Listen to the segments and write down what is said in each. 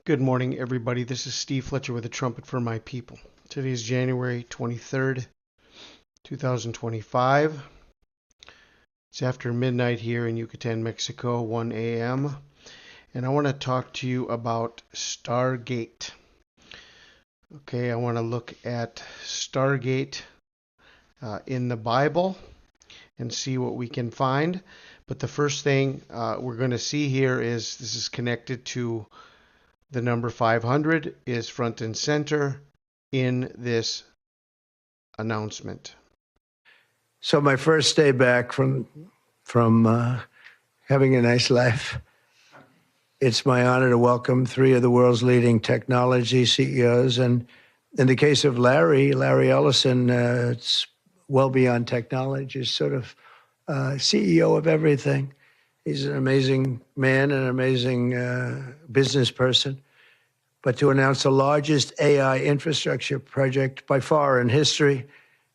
Good morning, everybody. This is Steve Fletcher with a Trumpet for My People. Today is January 23rd, 2025. It's after midnight here in Yucatan, Mexico, 1 a.m. And I want to talk to you about Stargate. Okay, I want to look at Stargate in the Bible and see what we can find. But the first thing we're going to see here is this is connected to the number 500 is front and center in this announcement. So my first day back from having a nice life, it's my honor to welcome three of the world's leading technology CEOs. And in the case of Larry Ellison, it's well beyond technology. He's sort of CEO of everything. He's an amazing man, an amazing business person. But to announce the largest AI infrastructure project by far in history,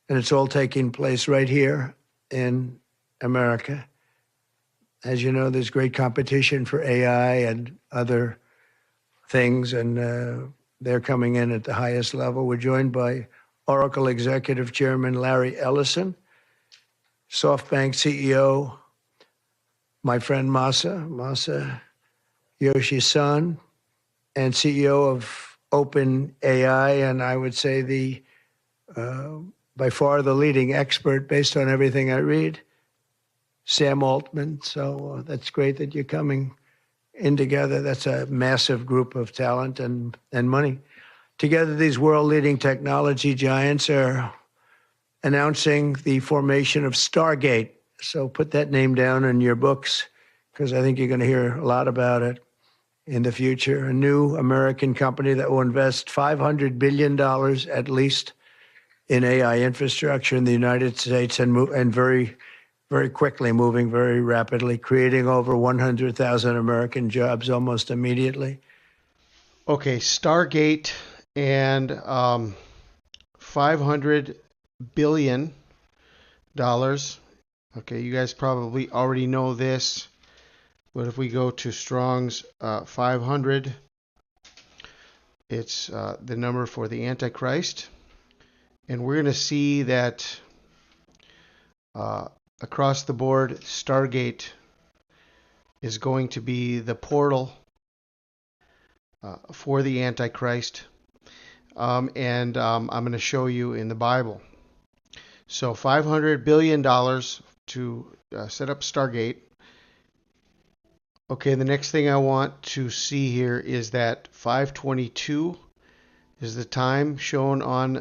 and it's all taking place right here in America. As you know, there's great competition for AI and other things, and they're coming in at the highest level. We're joined by Oracle Executive Chairman Larry Ellison, SoftBank CEO, my friend Masa Yoshi-san, and CEO of OpenAI, and I would say the by far the leading expert based on everything I read, Sam Altman. So that's great that you're coming in together. That's a massive group of talent and money. Together, these world-leading technology giants are announcing the formation of Stargate. So put that name down in your books, because I think you're going to hear a lot about it in the future. A new American company that will invest $500 billion at least in AI infrastructure in the United States, and very, very quickly, moving very rapidly, creating over 100,000 American jobs almost immediately. Okay, Stargate and $500 billion. Okay, you guys probably already know this, but if we go to Strong's 500, it's the number for the Antichrist. And we're going to see that across the board, Stargate is going to be the portal for the Antichrist. And I'm going to show you in the Bible. So $500 billion to set up Stargate. Okay, the next thing I want to see here is that 5:22 is the time shown on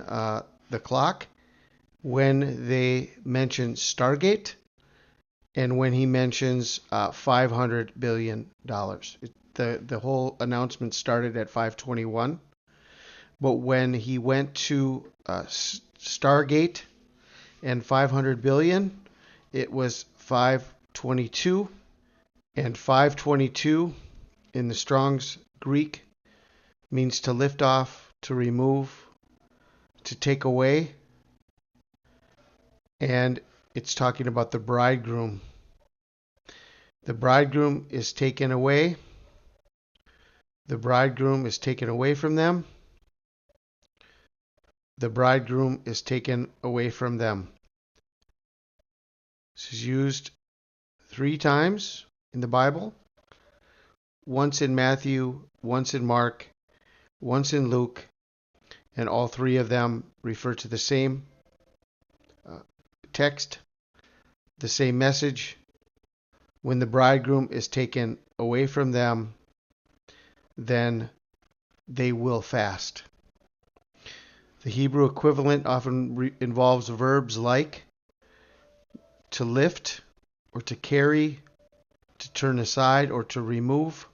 the clock when they mention Stargate and when he mentions $500 billion. The whole announcement started at 5:21, but when he went to Stargate and 500 billion, it was 5:22, and 5:22 in the Strong's Greek means to lift off, to remove, to take away, and it's talking about the bridegroom. The bridegroom is taken away. The bridegroom is taken away from them. The bridegroom is taken away from them. This is used 3 times in the Bible. Once in Matthew, once in Mark, once in Luke, and all 3 of them refer to the same text, the same message. When the bridegroom is taken away from them, then they will fast. The Hebrew equivalent often involves verbs like to lift or to carry, to turn aside or to remove.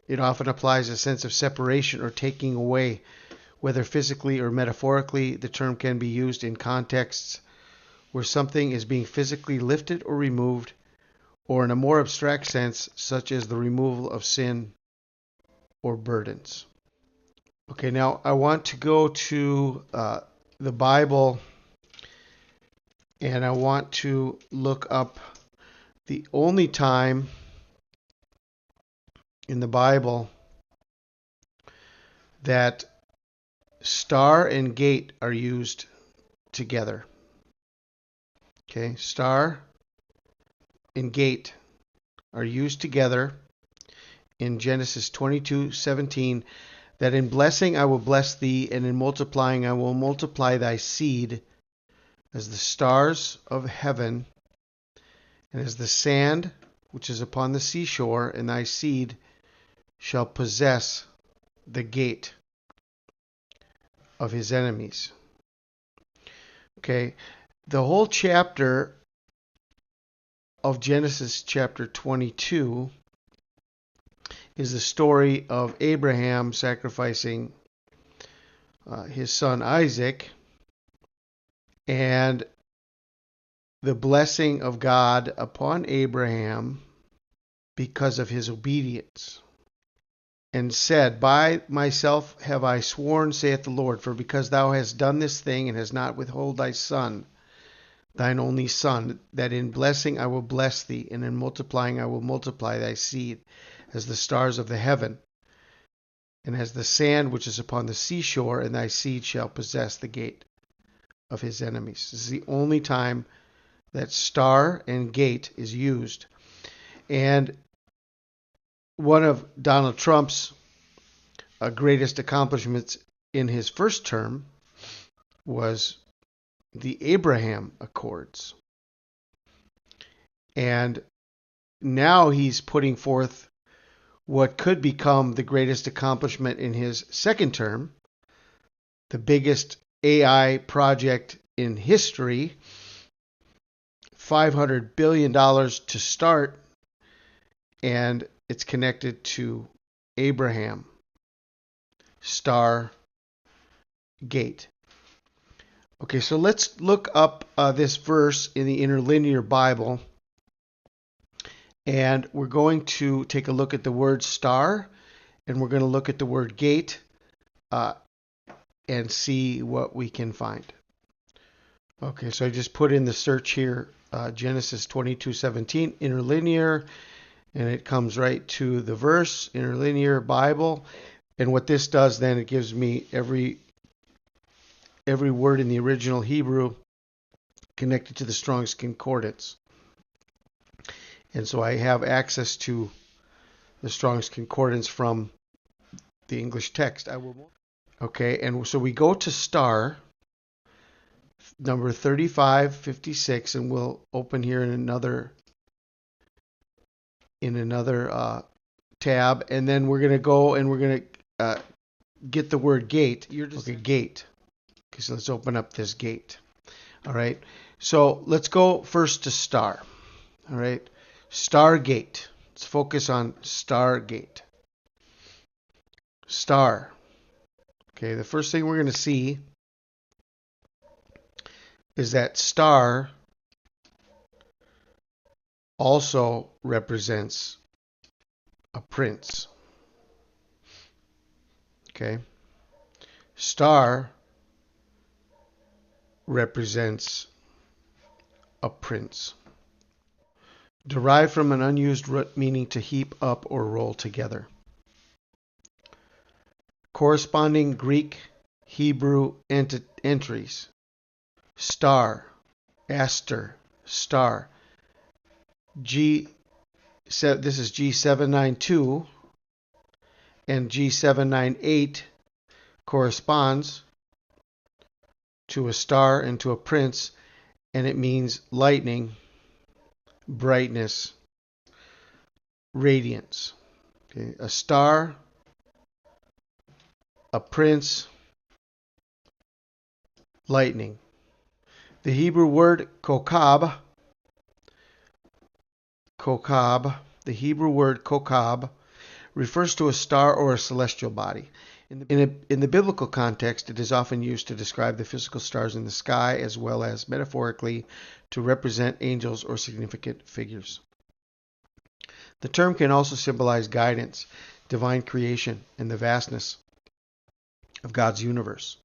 It often applies a sense of separation or taking away, whether physically or metaphorically. The term can be used in contexts where something is being physically lifted or removed, or in a more abstract sense, such as the removal of sin or burdens. Okay, now I want to go to the Bible, and I want to look up the only time in the Bible that star and gate are used together. Okay, star and gate are used together in Genesis 22:17, that in blessing I will bless thee, and in multiplying I will multiply thy seed as the stars of heaven, and as the sand which is upon the seashore, and thy seed shall possess the gate of his enemies. Okay, the whole chapter of Genesis chapter 22 is the story of Abraham sacrificing his son Isaac, and the blessing of God upon Abraham because of his obedience. And said, By myself have I sworn, saith the Lord, for because thou hast done this thing, and hast not withhold thy son, thine only son, that in blessing I will bless thee, and in multiplying I will multiply thy seed, as the stars of the heaven, and as the sand which is upon the seashore, and thy seed shall possess the gate of his enemies. This is the only time that star and gate is used. And one of Donald Trump's greatest accomplishments in his first term was the Abraham Accords. And now he's putting forth what could become the greatest accomplishment in his second term, the biggest AI project in history, $500 billion to start, and it's connected to Abraham, star, gate. Okay, so let's look up this verse in the Interlinear Bible, and we're going to take a look at the word star, and we're going to look at the word gate, and see what we can find. Okay, so I just put in the search here, Genesis 22:17, Interlinear, and it comes right to the verse, Interlinear Bible. And what this does then, it gives me every word in the original Hebrew connected to the Strong's Concordance. And so I have access to the Strong's Concordance from the English text. Okay, and so we go to star, number 3556, and we'll open here in another tab, and then we're going to go and we're going to get the word gate. Okay, gate. Okay, so let's open up this gate. All right, so let's go first to star. All right, Stargate. Let's focus on Stargate. Star. Okay, the first thing we're going to see is that star also represents a prince. Okay, star represents a prince, derived from an unused root meaning to heap up or roll together. Corresponding Greek, Hebrew entries: star, aster, star. This is G792, and G798 corresponds to a star and to a prince, and it means lightning, brightness, radiance. Okay, a star, a prince, lightning. The Hebrew word kokab, the Hebrew word kokab refers to a star or a celestial body. In the biblical context, it is often used to describe the physical stars in the sky, as well as metaphorically to represent angels or significant figures. The term can also symbolize guidance, divine creation, and the vastness of God's universe.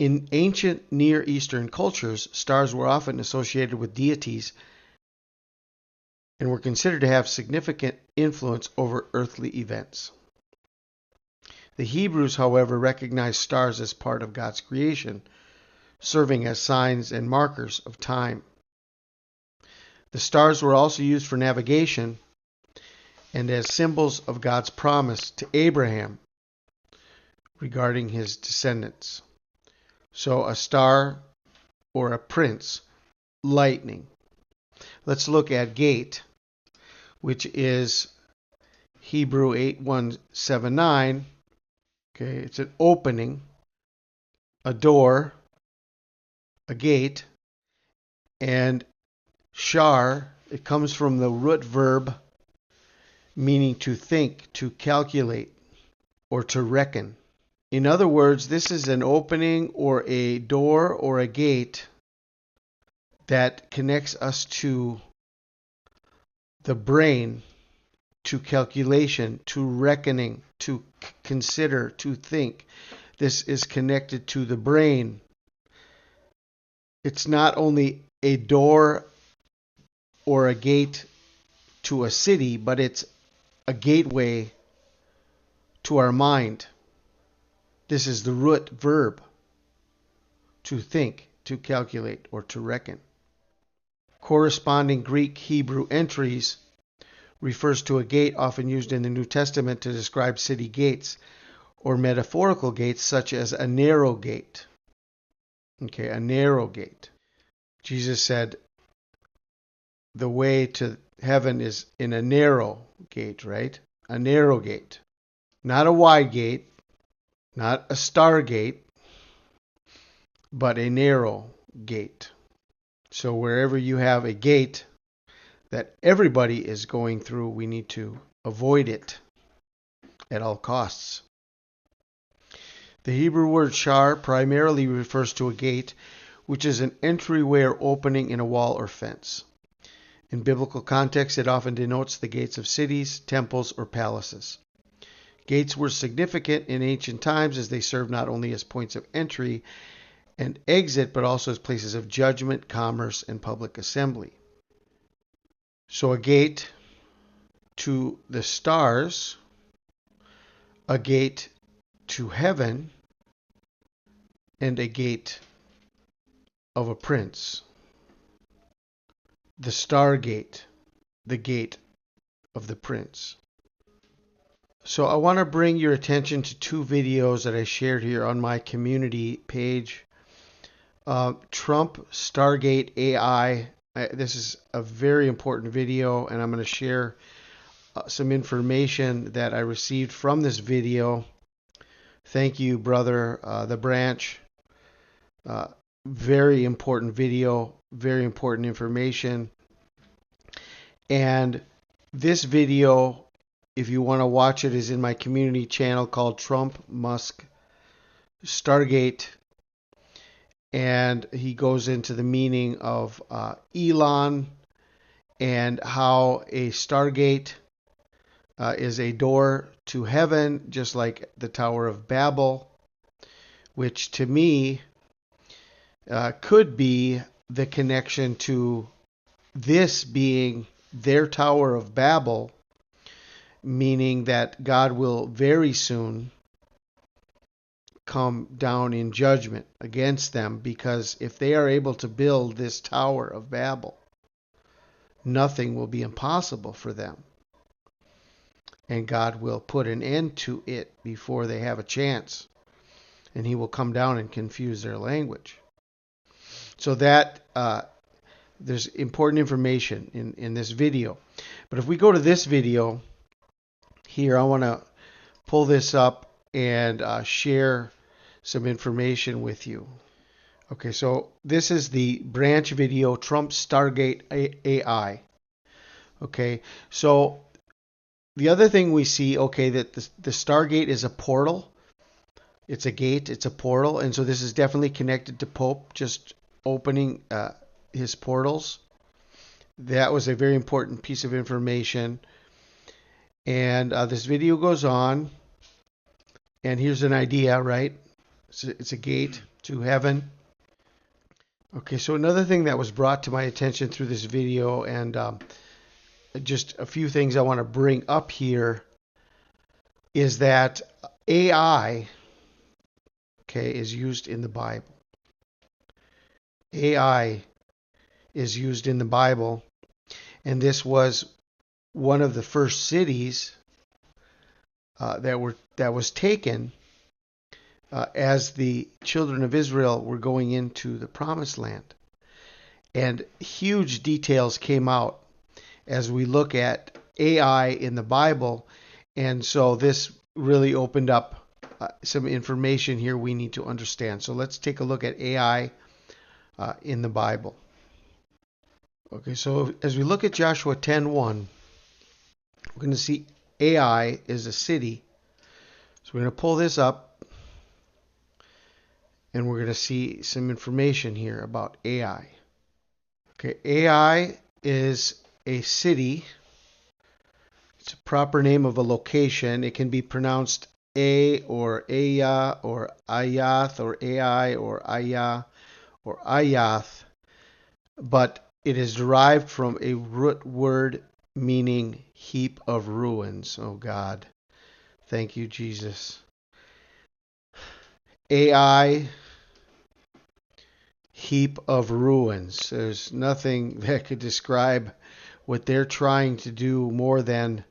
In ancient Near Eastern cultures, stars were often associated with deities and were considered to have significant influence over earthly events. The Hebrews, however, recognized stars as part of God's creation, serving as signs and markers of time. The stars were also used for navigation and as symbols of God's promise to Abraham regarding his descendants. So a star or a prince, lightning. Let's look at gate, which is Hebrew 8179. Okay, it's an opening, a door, a gate, and shar, it comes from the root verb meaning to think, to calculate, or to reckon. In other words, this is an opening or a door or a gate that connects us to the brain, to calculation, to reckoning, to consider, to think. This is connected to the brain. It's not only a door or a gate to a city, but it's a gateway to our mind. This is the root verb, to think, to calculate, or to reckon. Corresponding Greek Hebrew entries refers to a gate often used in the New Testament to describe city gates or metaphorical gates such as a narrow gate. Okay, a narrow gate. Jesus said the way to heaven is in a narrow gate, right? A narrow gate. Not a wide gate, not a stargate, but a narrow gate. So wherever you have a gate that everybody is going through, we need to avoid it at all costs. The Hebrew word shar primarily refers to a gate, which is an entryway or opening in a wall or fence. In biblical context, it often denotes the gates of cities, temples, or palaces. Gates were significant in ancient times as they served not only as points of entry and exit, but also as places of judgment, commerce, and public assembly. So a gate to the stars, a gate to heaven, and a gate of a prince. The star gate, the gate of the prince. So I want to bring your attention to two videos that I shared here on my community page. Trump Stargate AI. This is a very important video, and I'm going to share some information that I received from this video. Thank you, brother, The Branch. Very important video, very important information. And this video, if you want to watch it, is in my community channel called Trump Musk Stargate. And he goes into the meaning of Elon and how a Stargate is a door to heaven, just like the Tower of Babel, which to me could be the connection to this being their Tower of Babel, meaning that God will very soon come down in judgment against them, because if they are able to build this Tower of Babel, nothing will be impossible for them. And God will put an end to it before they have a chance. And he will come down and confuse their language. So that there's important information in this video. But if we go to this video here, I want to pull this up and share some information with you. Okay, so this is the Branch video, Trump Stargate AI. Okay, so the other thing we see, okay, that the Stargate is a portal. It's a gate, it's a portal, and so this is definitely connected to Pope just opening his portals. That was a very important piece of information. And this video goes on, and here's an idea, right? It's a gate to heaven. Okay, so another thing that was brought to my attention through this video, and just a few things I want to bring up here, is that AI, okay, is used in the Bible. AI is used in the Bible, and this was one of the first cities that was taken as the children of Israel were going into the Promised Land. And huge details came out as we look at AI in the Bible, and so this really opened up some information here we need to understand. So let's take a look at AI in the Bible. Okay, so as we look at Joshua 10:1, we're going to see AI is a city. So we're going to pull this up, and we're going to see some information here about AI. Okay, AI is a city. It's a proper name of a location. It can be pronounced A or Aya or Ayath or Ai or Aya or Ayath, but it is derived from a root word meaning heap of ruins. Oh God, thank you, Jesus. AI, heap of ruins. There's nothing that could describe what they're trying to do more than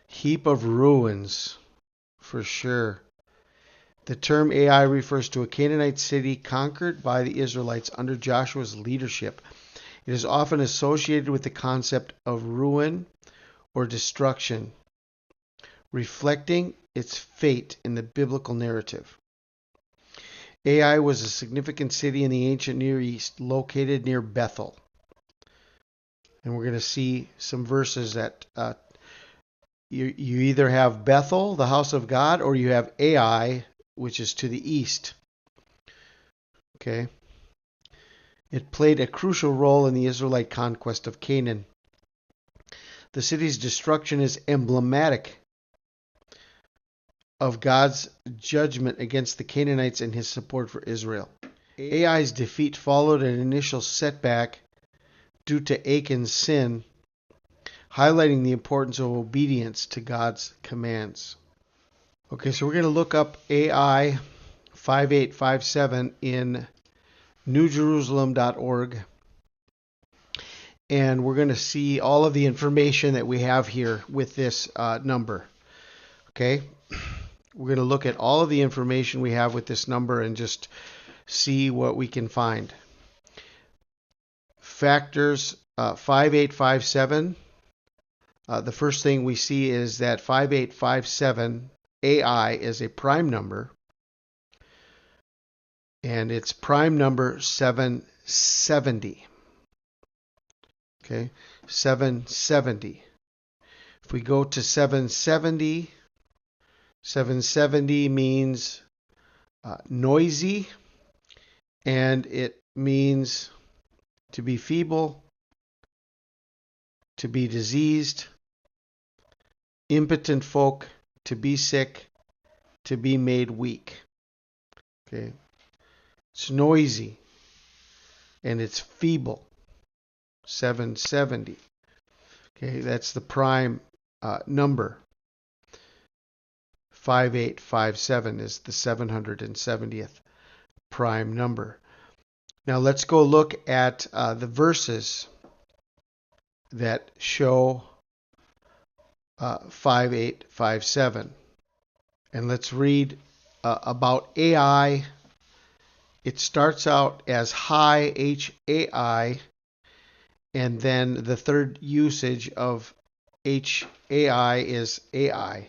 heap of ruins, for sure. The term AI refers to a Canaanite city conquered by the Israelites under Joshua's leadership. It is often associated with the concept of ruin or destruction, reflecting its fate in the biblical narrative. Ai was a significant city in the ancient Near East located near Bethel. And we're going to see some verses that you either have Bethel, the house of God, or you have Ai, which is to the east. Okay. It played a crucial role in the Israelite conquest of Canaan. The city's destruction is emblematic of God's judgment against the Canaanites and his support for Israel. Ai's defeat followed an initial setback due to Achan's sin, highlighting the importance of obedience to God's commands. Okay, so we're going to look up AI 5857 in newjerusalem.org, and we're going to see all of the information that we have here with this number. Okay, we're going to look at all of the information we have with this number and just see what we can find. Factors 5857. The first thing we see is that 5857 AI is a prime number, and it's prime number 770. Okay, 770. If we go to 770, 770 means noisy, and it means to be feeble, to be diseased, impotent folk, to be sick, to be made weak. Okay, it's noisy and it's feeble. 770. Okay, that's the prime number. 5857 is the 770th prime number. Now let's go look at the verses that show 5857. And let's read about AI. It starts out as high, H-A-I, and then the third usage of H-A-I is AI.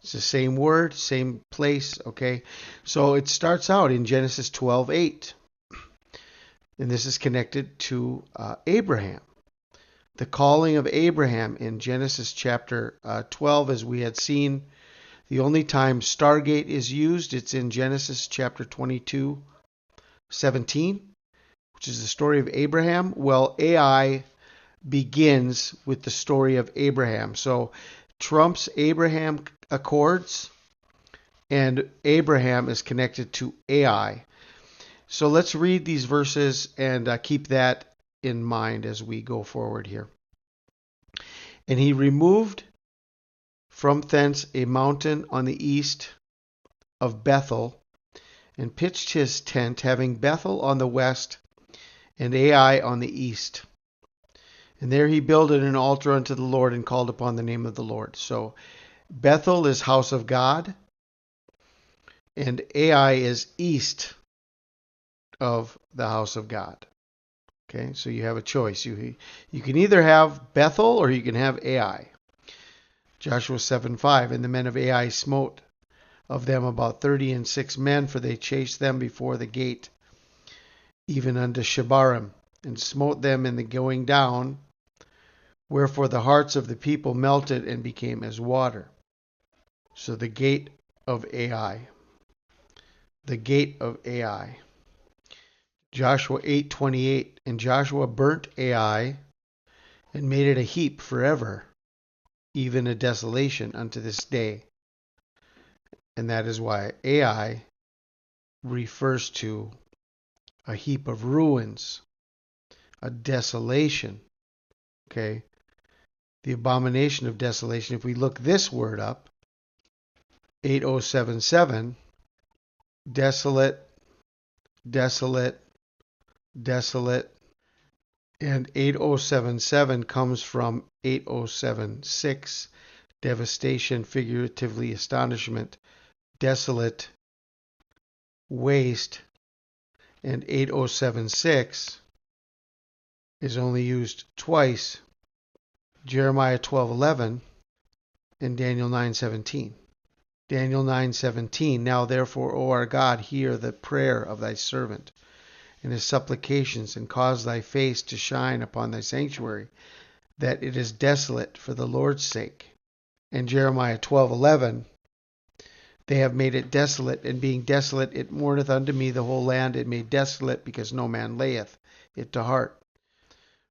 It's the same word, same place, okay? So it starts out in Genesis 12:8. And this is connected to Abraham. The calling of Abraham in Genesis chapter 12, as we had seen, the only time Stargate is used, it's in Genesis chapter 22:17, which is the story of Abraham. Well, AI begins with the story of Abraham. So Trump's Abraham Accords, and Abraham is connected to AI. So let's read these verses and keep that in mind as we go forward here. And he removed from thence a mountain on the east of Bethel, and pitched his tent, having Bethel on the west and Ai on the east. And there he builded an altar unto the Lord, and called upon the name of the Lord. So Bethel is house of God, and Ai is east of the house of God. Okay, so you have a choice. You can either have Bethel or you can have Ai. Joshua 7:5, and the men of Ai smote of them about 36 men, for they chased them before the gate, even unto Shebarim, and smote them in the going down, wherefore the hearts of the people melted and became as water. So the gate of Ai. The gate of Ai. Joshua 8:28, and Joshua burnt Ai, and made it a heap forever, even a desolation unto this day. And that is why Ai refers to a heap of ruins, a desolation. Okay? The abomination of desolation. If we look this word up, 8077, desolate, desolate, desolate, and 8077 comes from 8076, devastation, figuratively astonishment, desolate, waste, and 8076 is only used twice, Jeremiah 12:11 and Daniel 9:17. Daniel 9:17, now therefore, O our God, hear the prayer of thy servant and his supplications, and cause thy face to shine upon thy sanctuary, that it is desolate for the Lord's sake. And Jeremiah 12:11, they have made it desolate, and being desolate it mourneth unto me the whole land, it made desolate, because no man layeth it to heart.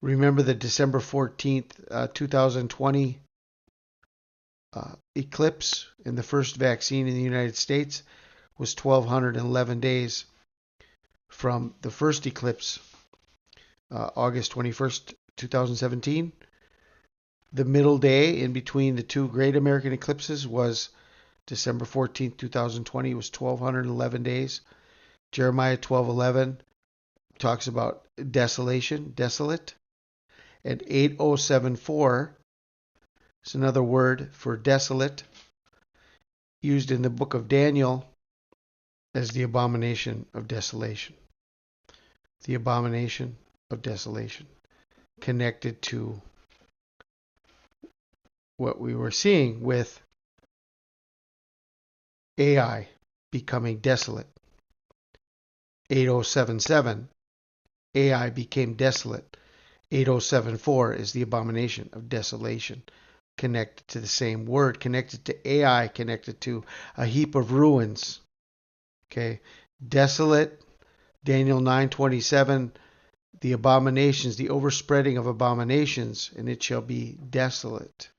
Remember the December 14th, 2020 eclipse, and the first vaccine in the United States was 1,211 days from the first eclipse, August 21st, 2017. The middle day in between the two great American eclipses was December 14th, 2020, was 1,211 days. Jeremiah 12:11 talks about desolation, desolate. And 8074 is another word for desolate, used in the book of Daniel as the abomination of desolation. The abomination of desolation, connected to what we were seeing with Ai becoming desolate. 8077, Ai became desolate. 8074 is the abomination of desolation, connected to the same word, connected to Ai, connected to a heap of ruins. Okay, desolate, Daniel 9:27, the abominations, the overspreading of abominations, and it shall be desolate.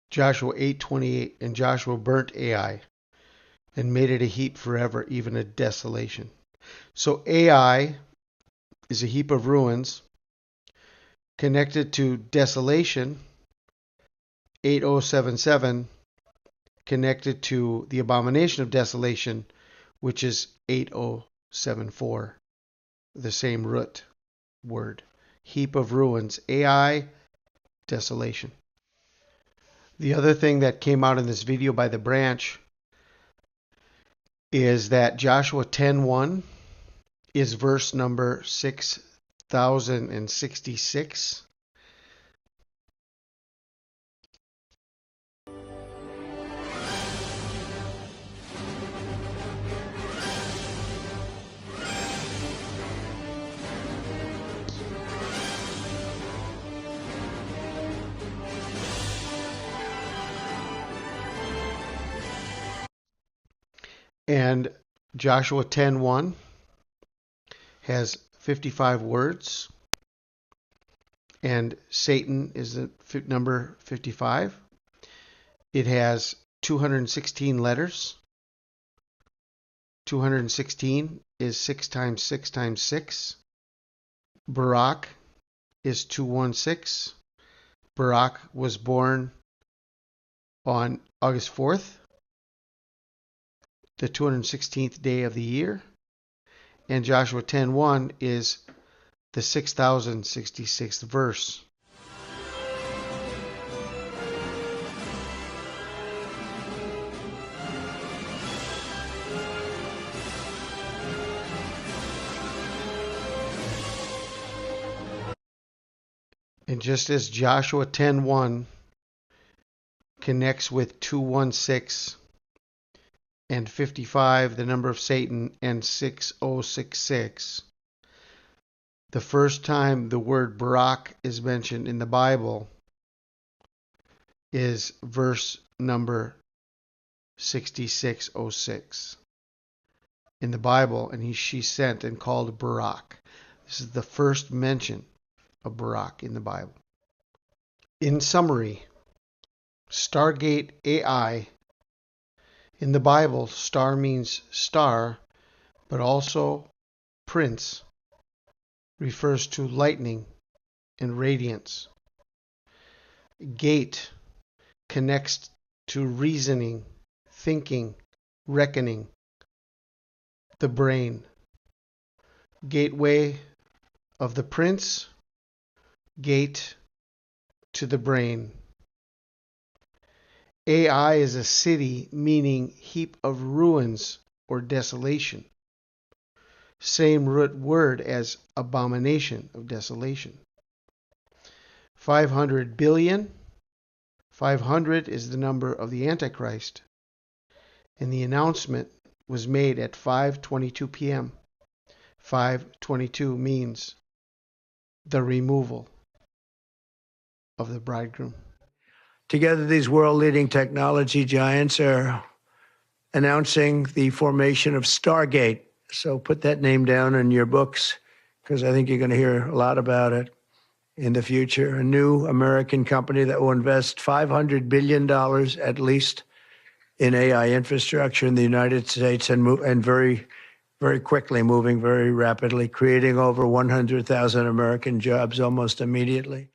Joshua 8:28, and Joshua burnt Ai, and made it a heap forever, even a desolation. So Ai is a heap of ruins, connected to desolation. 8077, connected to the abomination of desolation, which is 8074, the same root word. Heap of ruins, Ai, desolation. The other thing that came out in this video by the branch is that Joshua 10:1 is verse number 6066. And Joshua 10:1 has 55 words, and Satan is the number 55. It has 216 letters. 216 is 6 times 6 times 6. Barak is 216. Barak was born on August 4th, the 216th day of the year. And Joshua 10:1 is the 6066th verse. And just as Joshua 10:1 connects with 216 and 55, the number of Satan, and 6066, the first time the word Barak is mentioned in the Bible is verse number 6606 in the Bible, and she sent and called Barak. This is the first mention of Barak in the Bible. In summary, Stargate AI. In the Bible, star means star, but also prince refers to lightning and radiance. Gate connects to reasoning, thinking, reckoning, the brain. Gateway of the prince, gate to the brain. AI is a city, meaning heap of ruins or desolation. Same root word as abomination of desolation. 500 billion. 500 is the number of the Antichrist. And the announcement was made at 5:22 p.m. 5:22 means the removal of the bridegroom. Together, these world-leading technology giants are announcing the formation of Stargate. So put that name down in your books, because I think you're going to hear a lot about it in the future. A new American company that will invest $500 billion at least in AI infrastructure in the United States, and very, very quickly, moving very rapidly, creating over 100,000 American jobs almost immediately.